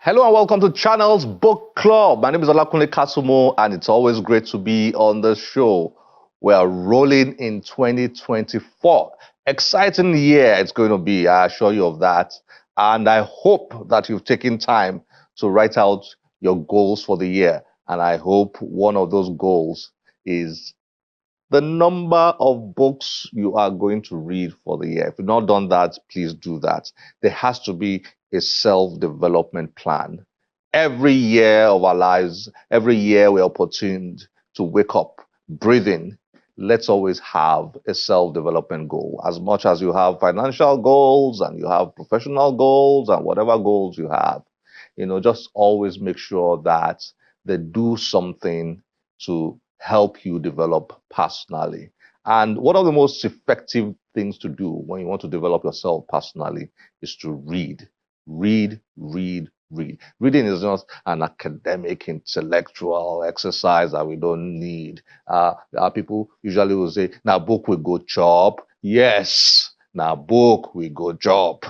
Hello and welcome to Channel's Book Club. My name is Olakunle Kasumo and it's always great to be on the show. We are rolling in 2024. Exciting year it's going to be, I assure you of that. And I hope that you've taken time to write out your goals for the year. And I hope one of those goals is the number of books you are going to read for the year. If you've not done that, please do that. There has to be a self-development plan. Every year of our lives, every year we're opportuned to wake up, breathe in. Let's always have a self-development goal. As much as you have financial goals and you have professional goals and whatever goals you have, just always make sure that they do something to help you develop personally. And one of the most effective things to do when you want to develop yourself personally is to read. Read. Reading is not an academic, intellectual exercise that we don't need. Our people usually will say, now book we go chop. Yes, now book we go job.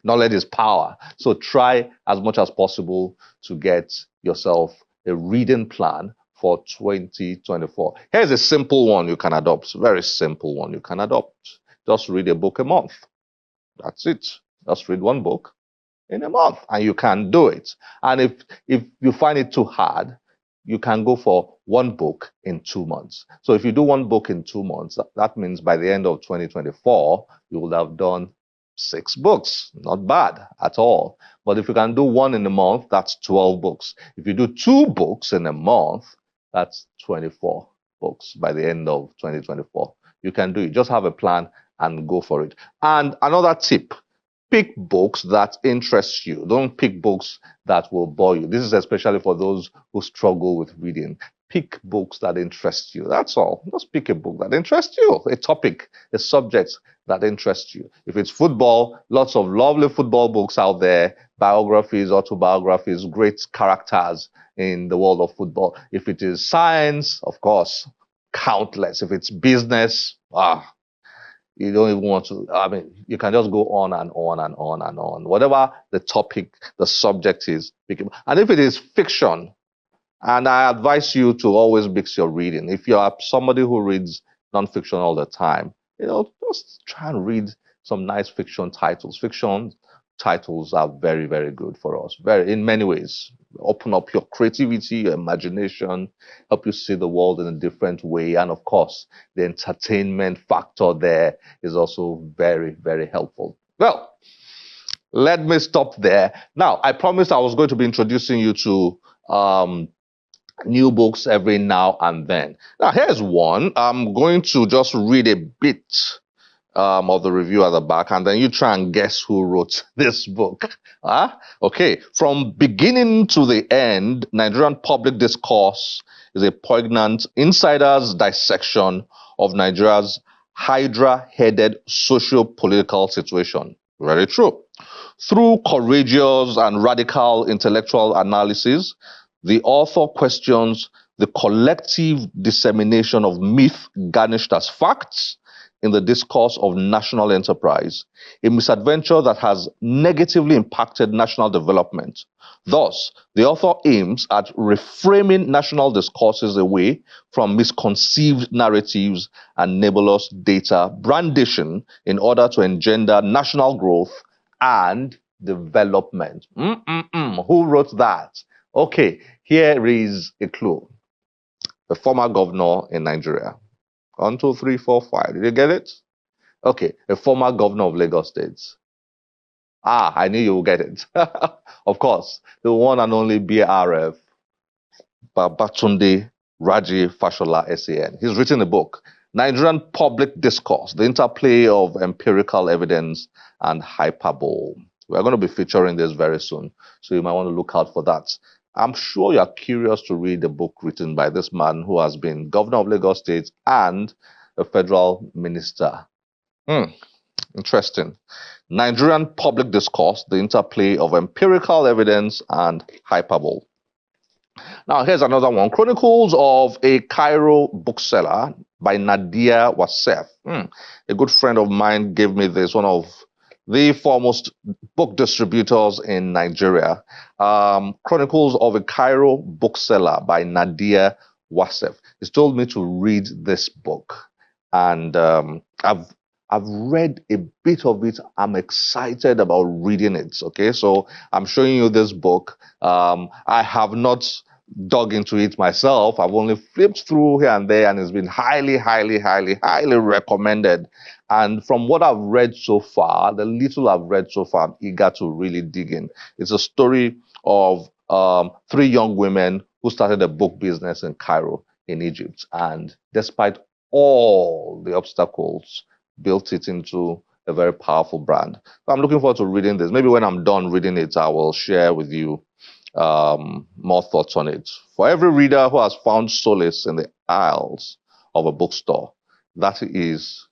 Knowledge is power. So try as much as possible to get yourself a reading plan for 2024. Here's a simple one you can adopt. Very simple one you can adopt. Just read a book a month. That's it. Just read one book in a month and you can do it. And if you find it too hard, you can go for one book in 2 months. So if you do one book in 2 months, that means by the end of 2024, you will have done 6 books. Not bad at all. But if you can do one in a month, that's 12 books. If you do 2 books in a month, that's 24 books by the end of 2024. You can do it. Just have a plan and go for it. And another tip, pick books that interest you. Don't pick books that will bore you. This is especially for those who struggle with reading. Pick books that interest you. That's all. Just pick a book that interests you, a topic, a subject that interests you. If it's football, lots of lovely football books out there, biographies, autobiographies, great characters in the world of football. If it is science, of course, countless. If it's business, you don't even want to, you can just go on and on and on and on. Whatever the topic, the subject is. And if it is fiction, and I advise you to always mix your reading. If you are somebody who reads nonfiction all the time, just try and read some nice fiction titles. Fiction titles are very, very good for us, in many ways. Open up your creativity, your imagination, help you see the world in a different way. And of course, the entertainment factor there is also very, very helpful. Well, let me stop there. Now, I promised I was going to be introducing you to new books every now and then. Now, here's one. I'm going to just read a bit of the review at the back, and then you try and guess who wrote this book. Okay. From beginning to the end, Nigerian Public Discourse is a poignant insider's dissection of Nigeria's hydra-headed socio-political situation. Very true. Through courageous and radical intellectual analysis, the author questions the collective dissemination of myth garnished as facts in the discourse of national enterprise, a misadventure that has negatively impacted national development. Thus, the author aims at reframing national discourses away from misconceived narratives and nebulous data brandishing in order to engender national growth and development. Who wrote that? Okay, here is a clue. The former governor in Nigeria. 1, 2, 3, 4, 5. Did you get it? Okay, a former governor of Lagos State. I knew you would get it. Of course, the one and only BRF, Babatunde Raji Fashola SAN. He's written a book, Nigerian Public Discourse, the interplay of empirical evidence and hyperbole. We're going to be featuring this very soon, so you might want to look out for that. I'm sure you're curious to read a book written by this man who has been governor of Lagos State and a federal minister. Interesting. Nigerian Public Discourse, the interplay of empirical evidence and hyperbole. Now, here's another one. Chronicles of a Cairo bookseller by Nadia Wassef. A good friend of mine gave me this, one of the foremost book distributors in Nigeria. Chronicles of a Cairo Bookseller by Nadia Wassef. He's told me to read this book, and I've read a bit of it. I'm excited about reading it. Okay, so I'm showing you this book. I have not dug into it myself. I've only flipped through here and there, and it's been highly, highly, highly, highly recommended. And from what I've read so far, the little I've read so far, I'm eager to really dig in. It's a story of three young women who started a book business in Cairo, in Egypt. And despite all the obstacles, built it into a very powerful brand. So I'm looking forward to reading this. Maybe when I'm done reading it, I will share with you more thoughts on it. For every reader who has found solace in the aisles of a bookstore, that is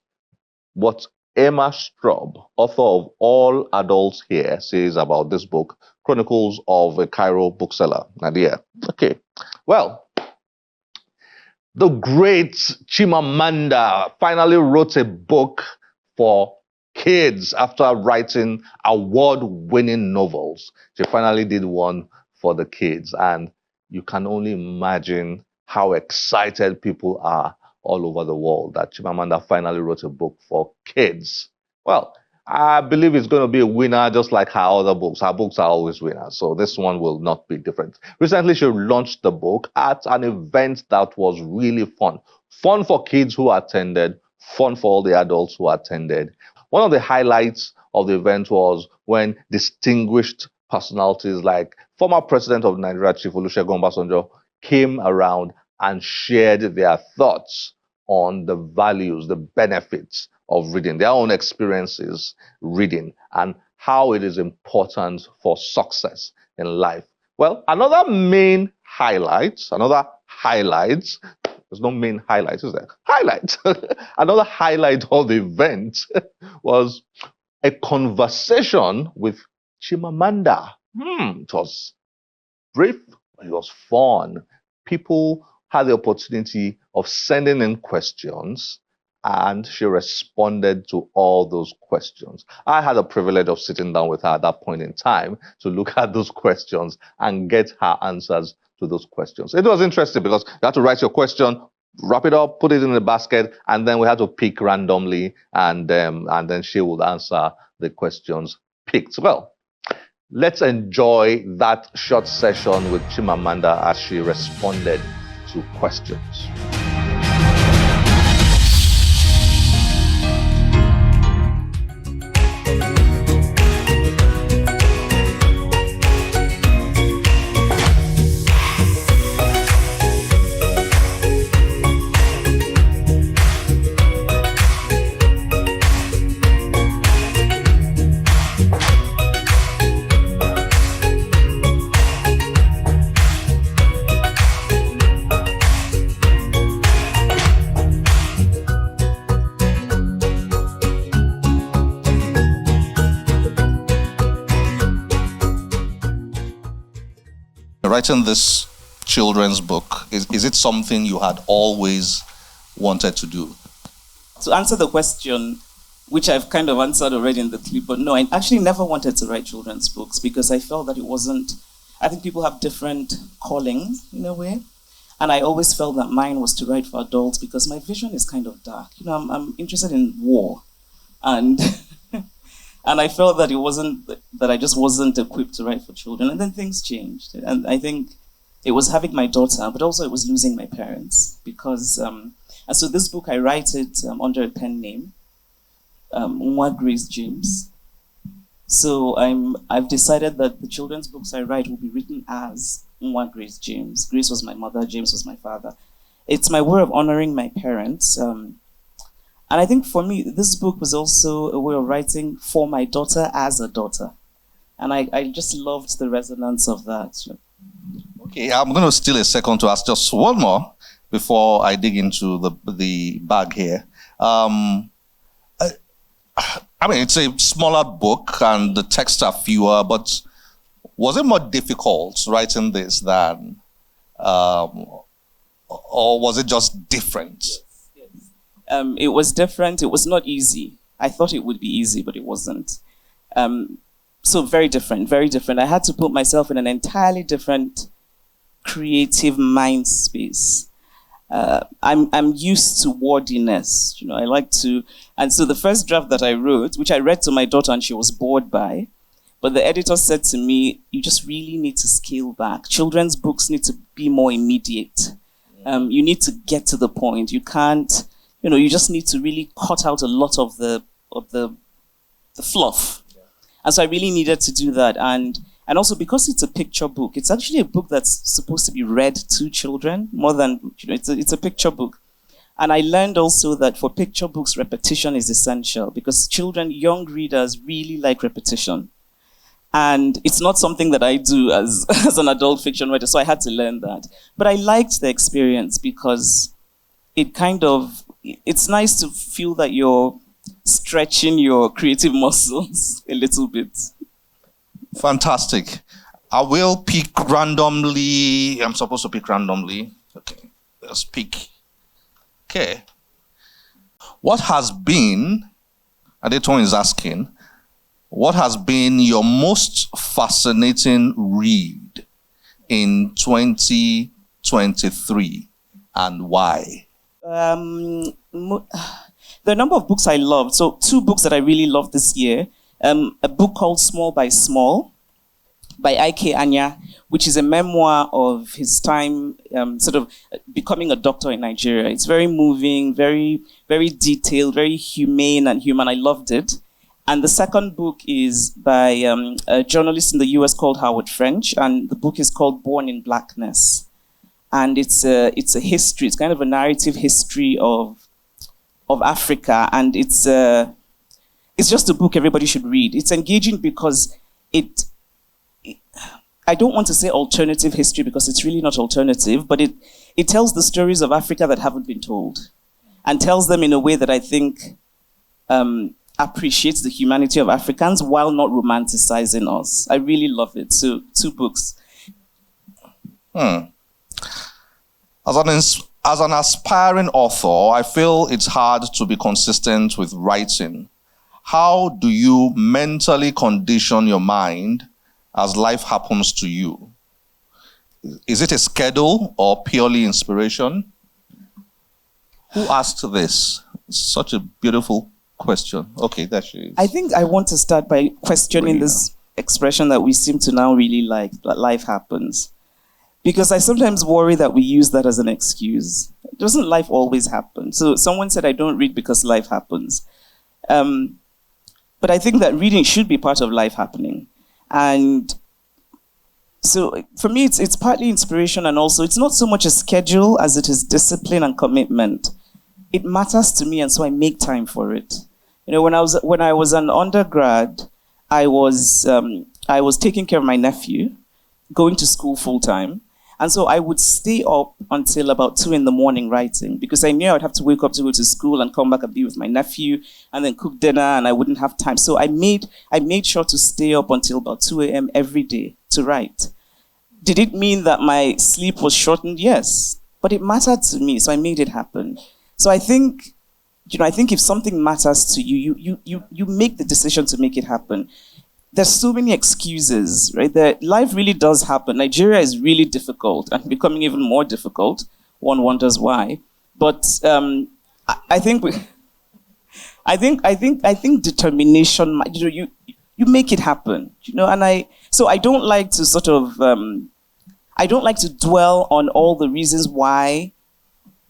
what Emma Straub, author of All Adults Here, says about this book, Chronicles of a Cairo Bookseller. Nadia. Okay. Well, the great Chimamanda finally wrote a book for kids after writing award-winning novels. She finally did one for the kids, and you can only imagine how excited people are all over the world that Chimamanda finally wrote a book for kids. Well, I believe it's going to be a winner just like her other books. Her books are always winners, so this one will not be different. Recently, she launched the book at an event that was really fun. Fun for kids who attended, fun for all the adults who attended. One of the highlights of the event was when distinguished personalities like former President of Nigeria, Chief Olusegun Obasanjo, came around and shared their thoughts on the values, the benefits of reading, their own experiences reading, and how it is important for success in life. Well, another highlight, there's no main highlight, is there? Highlight. Another highlight of the event was a conversation with Chimamanda. It was brief, but it was fun. People had the opportunity of sending in questions, and she responded to all those questions. I had the privilege of sitting down with her at that point in time to look at those questions and get her answers to those questions. It was interesting because you had to write your question, wrap it up, put it in the basket, and then we had to pick randomly, and then she would answer the questions picked. Well, let's enjoy that short session with Chimamanda as she responded to questions. Writing this children's book, is it something you had always wanted to do? To answer the question, which I've kind of answered already in the clip, but no, I actually never wanted to write children's books because I felt that it wasn't, I think people have different callings in a way, and I always felt that mine was to write for adults because my vision is kind of dark. You know, I'm interested in war, and and I felt that I just wasn't equipped to write for children. And then things changed. And I think it was having my daughter, but also it was losing my parents. Because, and so this book, I write it under a pen name, Nwa Grace James. So I've decided that the children's books I write will be written as Nwa Grace James. Grace was my mother, James was my father. It's my way of honoring my parents. And I think for me, this book was also a way of writing for my daughter as a daughter. And I just loved the resonance of that. Okay, I'm going to steal a second to ask just one more before I dig into the bag here. I mean, it's a smaller book and the texts are fewer, but was it more difficult writing this than, or was it just different? It was different. It was not easy. I thought it would be easy, but it wasn't. So very different, very different. I had to put myself in an entirely different creative mind space. I'm used to wordiness, I like to, and so the first draft that I wrote, which I read to my daughter and she was bored by, but the editor said to me, you just really need to scale back. Children's books need to be more immediate. You need to get to the point. You can't, you just need to really cut out a lot of the fluff. And so I really needed to do that. And also because it's a picture book, it's actually a book that's supposed to be read to children more than, it's a picture book. And I learned also that for picture books, repetition is essential because children, young readers really like repetition. And it's not something that I do as an adult fiction writer, so I had to learn that. But I liked the experience because it's nice to feel that you're stretching your creative muscles a little bit. Fantastic. I will pick randomly. I'm supposed to pick randomly. Okay, let's pick. Okay. What has been, Adeton is asking, what has been your most fascinating read in 2023 and why? There are a number of books I loved. So 2 books that I really loved this year. A book called Small by Small by Ike Anya, which is a memoir of his time sort of becoming a doctor in Nigeria. It's very moving, very, very detailed, very humane and human. I loved it. And the second book is by a journalist in the US called Howard French, and the book is called Born in Blackness. And it's a history, it's kind of a narrative history of Africa, and it's just a book everybody should read. It's engaging because I don't want to say alternative history because it's really not alternative, but it tells the stories of Africa that haven't been told and tells them in a way that I think appreciates the humanity of Africans while not romanticizing us. I really love it. So 2 books. As an aspiring author, I feel it's hard to be consistent with writing. How do you mentally condition your mind as life happens to you? Is it a schedule or purely inspiration? Who asked this? It's such a beautiful question. Okay, there she is. I think I want to start by questioning this expression that we seem to now really like, that life happens. Because I sometimes worry that we use that as an excuse. Doesn't life always happen? So someone said, I don't read because life happens. But I think that reading should be part of life happening. And so for me, it's partly inspiration, and also it's not so much a schedule as it is discipline and commitment. It matters to me, and so I make time for it. When I was an undergrad, I was taking care of my nephew, going to school full time. And so I would stay up until about 2 a.m. writing because I knew I would have to wake up to go to school and come back and be with my nephew and then cook dinner, and I wouldn't have time. So I made sure to stay up until about 2 a.m. every day to write. Did it mean that my sleep was shortened? Yes, but it mattered to me, so I made it happen. So I think if something matters to you, you make the decision to make it happen. There's so many excuses, right? Life really does happen. Nigeria is really difficult and becoming even more difficult. One wonders why. But I think determination. You make it happen. And I don't like to sort of I don't like to dwell on all the reasons why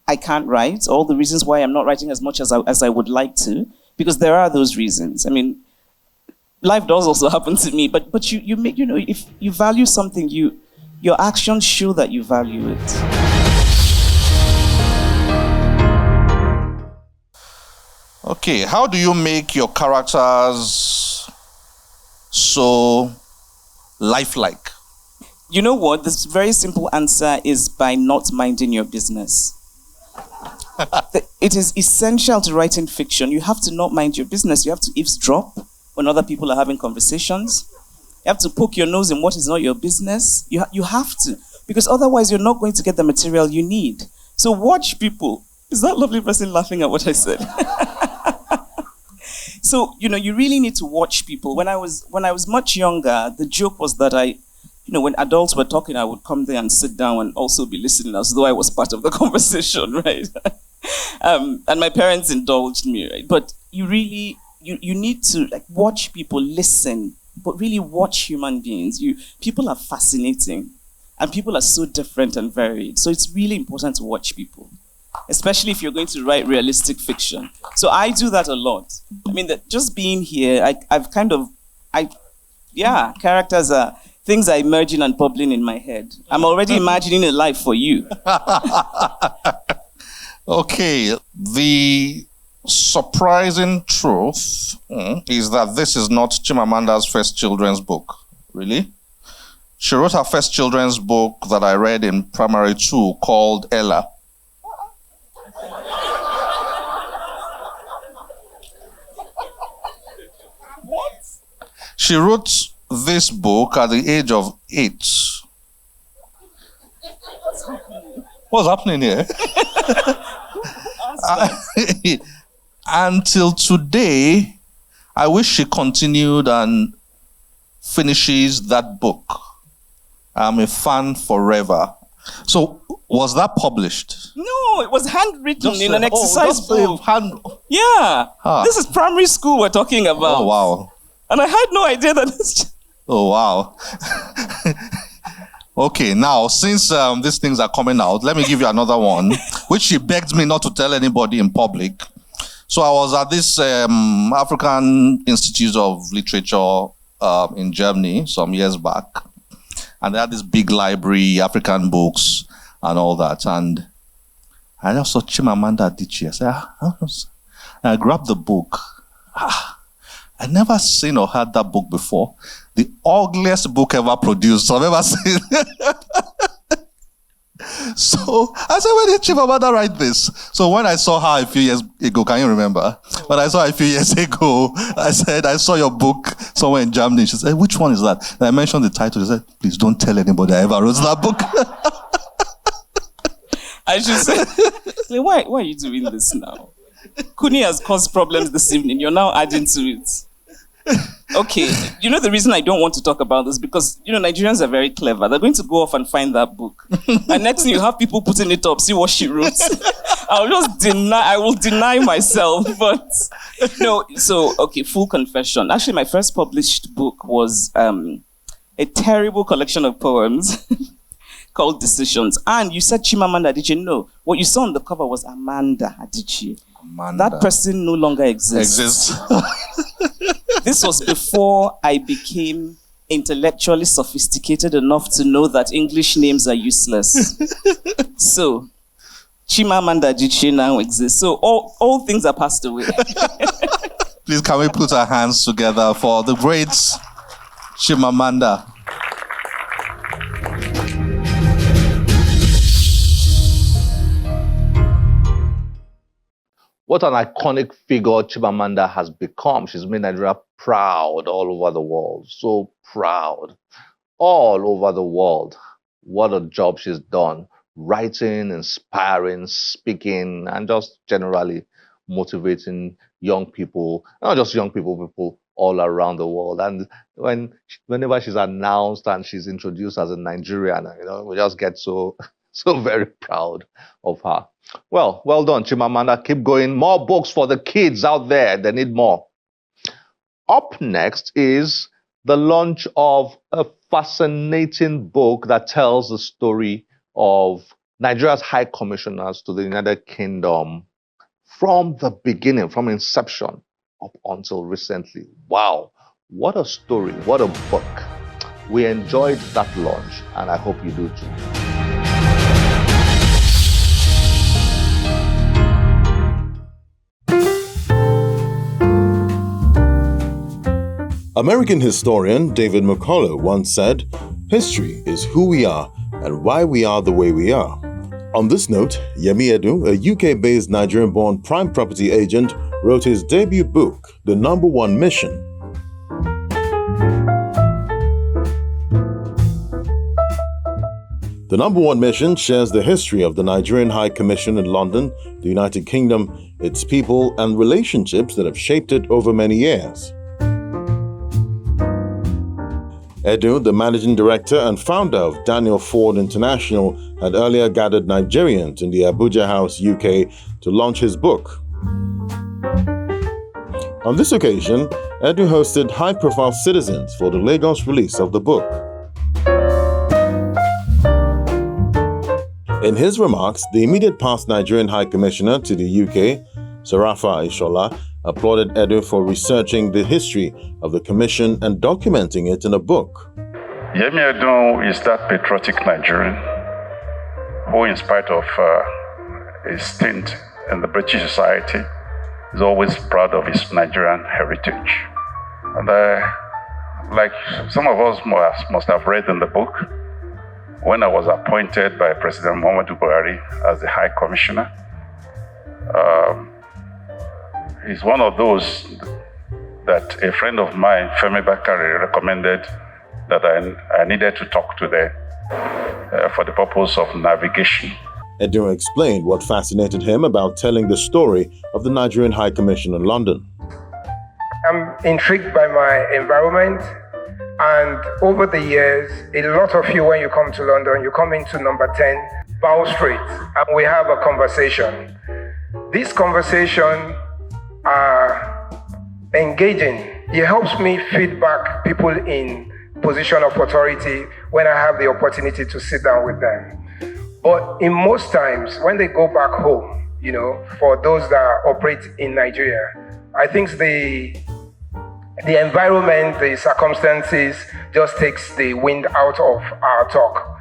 I can't write, all the reasons why I'm not writing as much as I would like to, because there are those reasons. I mean, life does also happen to me, but you make, if you value something, your actions show that you value it. Okay, how do you make your characters so lifelike? You know what? This very simple answer is by not minding your business. It is essential to writing fiction. You have to not mind your business. You have to eavesdrop when other people are having conversations. You have to poke your nose in what is not your business. You have to, because otherwise you're not going to get the material you need. So watch people. Is that lovely person laughing at what I said? So, you really need to watch people. When I was much younger, the joke was that when adults were talking, I would come there and sit down and also be listening as though I was part of the conversation, right? And my parents indulged me, right? But you really, you need to watch people, listen, but really watch human beings. People are fascinating, and people are so different and varied. So it's really important to watch people, especially if you're going to write realistic fiction. So I do that a lot. I mean, just being here, characters are things are emerging and bubbling in my head. I'm already imagining a life for you. Okay, the surprising truth is that this is not Chimamanda's first children's book. Really? She wrote her first children's book that I read in primary 2 called Ella. What? She wrote this book at the age of 8. What's happening here? Until today, I wish she continued and finishes that book. I'm a fan forever. So, was that published? No, it was handwritten in an exercise book. Yeah. This is primary school we're talking about. Oh, wow. And I had no idea that this... Oh, wow. Okay, now, since these things are coming out, let me give you another one, which she begged me not to tell anybody in public. So I was at this African Institute of Literature in Germany some years back. And they had this big library, African books, and all that. And I just saw Chimamanda Adichie. I said, I grabbed the book. I'd never seen or heard that book before. The ugliest book ever produced I've ever seen. So I said, when did Chimamanda write this? So when I saw her a few years ago, can you remember? When I saw her a few years ago, I said, I saw your book somewhere in Germany. She said, which one is that? And I mentioned the title. She said, please don't tell anybody I ever wrote that book. I should say, why are you doing this now? Kuni has caused problems this evening. You're now adding to it. Okay, the reason I don't want to talk about this because, Nigerians are very clever. They're going to go off and find that book. And next thing you have people putting it up, see what she wrote. I will deny myself, but no. So, okay, full confession. Actually, my first published book was a terrible collection of poems called Decisions. And you said Chimamanda Adichie. No, what you saw on the cover was Amanda Adichie. That person no longer exists. This was before I became intellectually sophisticated enough to know that English names are useless. So, Chimamanda Adichie now exists. So, all things are passed away. Please, can we put our hands together for the great Chimamanda? What an iconic figure Chimamanda has become. She's made Nigeria proud all over the world. So proud. All over the world. What a job she's done. Writing, inspiring, speaking, and just generally motivating young people. Not just young people, people all around the world. And whenever she's announced and she's introduced as a Nigerian, we just get so very proud of her. Well done, Chimamanda. Keep going. More books for the kids out there. They need more. Up next is the launch of a fascinating book that tells the story of Nigeria's high commissioners to the United Kingdom from the beginning, from inception up until recently. Wow, what a story, what a book. We enjoyed that launch, and I hope you do too. American historian David McCullough once said, "History is who we are and why we are the way we are." On this note, Yemi Edu, a UK-based Nigerian-born prime property agent, wrote his debut book, The Number One Mission. The number one mission shares the history of the Nigerian High Commission in London, the United Kingdom, its people, and relationships that have shaped it over many years. Edu, the managing director and founder of Daniel Ford International, had earlier gathered Nigerians in the Abuja House, UK, to launch his book. On this occasion, Edu hosted high-profile citizens for the Lagos release of the book. In his remarks, the immediate past Nigerian High Commissioner to the UK, Sarafa Ishola, applauded Edu for researching the history of the commission and documenting it in a book. Yemi Edu is that patriotic Nigerian who, in spite of his stint in the British society, is always proud of his Nigerian heritage. And like some of us must have read in the book, when I was appointed by President Muhammadu Buhari as the High Commissioner, he's one of those that a friend of mine, Femi Bakari, recommended that I needed to talk to them for the purpose of navigation. Edu explained what fascinated him about telling the story of the Nigerian High Commission in London. I'm intrigued by my environment, and over the years, a lot of you, when you come to London, you come into number 10, Bow Street, and we have a conversation. This conversation are engaging. It helps me feed back people in position of authority when I have the opportunity to sit down with them. But in most times, when they go back home, for those that operate in Nigeria, I think the environment, the circumstances just takes the wind out of our talk.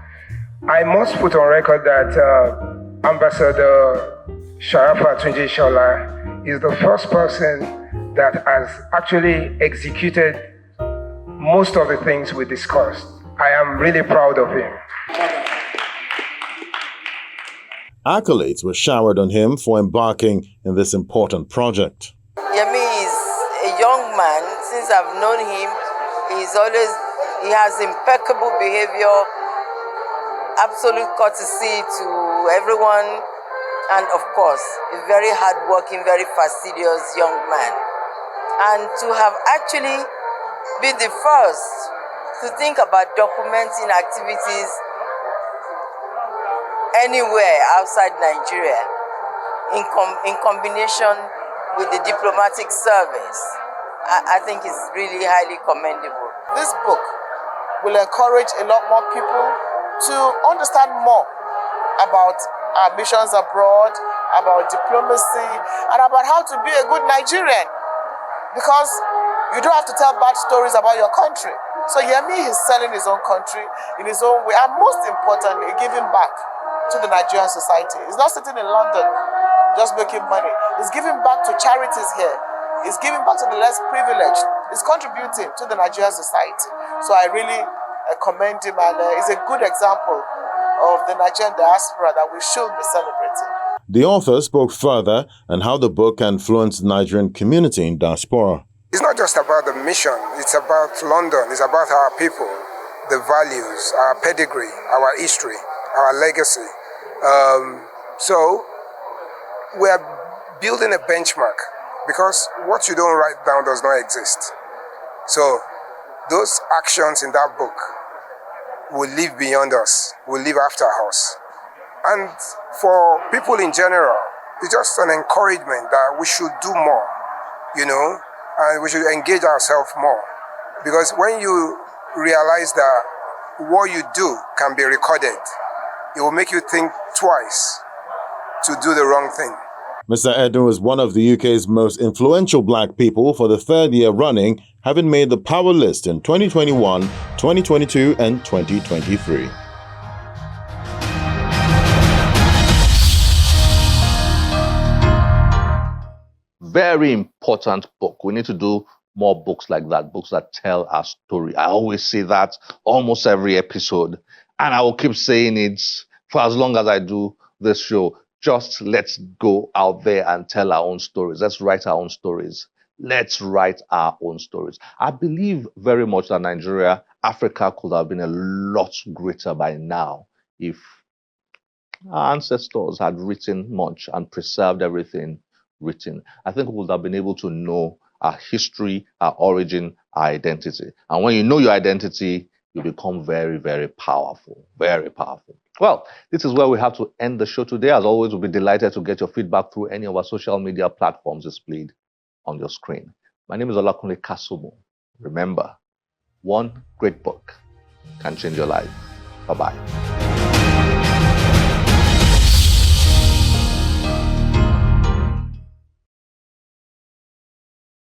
I must put on record that Ambassador Sharafa Tunji Shola is the first person that has actually executed most of the things we discussed. I am really proud of him. Accolades were showered on him for embarking in this important project. Yemi is a young man. Since I've known him, he has impeccable behavior, absolute courtesy to everyone, and of course, a very hardworking, very fastidious young man. And to have actually been the first to think about documenting activities anywhere outside Nigeria in combination with the diplomatic service, I think is really highly commendable. This book will encourage a lot more people to understand more about our missions abroad, about diplomacy, and about how to be a good Nigerian. Because you don't have to tell bad stories about your country. So Yemi is selling his own country in his own way, and most importantly, giving back to the Nigerian society. He's not sitting in London just making money. He's giving back to charities here. He's giving back to the less privileged. He's contributing to the Nigerian society. So I really commend him, and he's a good example of the Nigerian diaspora that we should be celebrating. The author spoke further on how the book influenced the Nigerian community in diaspora. It's not just about the mission, it's about London, it's about our people, the values, our pedigree, our history, our legacy. So we're building a benchmark, because what you don't write down does not exist. So those actions in that book will live beyond us, will live after us. And for people in general, it's just an encouragement that we should do more, and we should engage ourselves more. Because when you realize that what you do can be recorded, it will make you think twice to do the wrong thing. Mr. Edu is one of the UK's most influential black people for the third year running, having made the Power List in 2021, 2022, and 2023. Very important book. We need to do more books like that, books that tell our story. I always say that almost every episode, and I will keep saying it for as long as I do this show. Just let's go out there and tell our own stories. Let's write our own stories. Let's write our own stories. I believe very much that Nigeria, Africa could have been a lot greater by now if our ancestors had written much and preserved everything written, I think we would have been able to know our history, our origin, our identity. And when you know your identity, you become very, very powerful. Very powerful. Well, this is where we have to end the show today. As always, we'll be delighted to get your feedback through any of our social media platforms displayed on your screen. My name is Olakunle Kasumo. Remember, one great book can change your life. Bye-bye.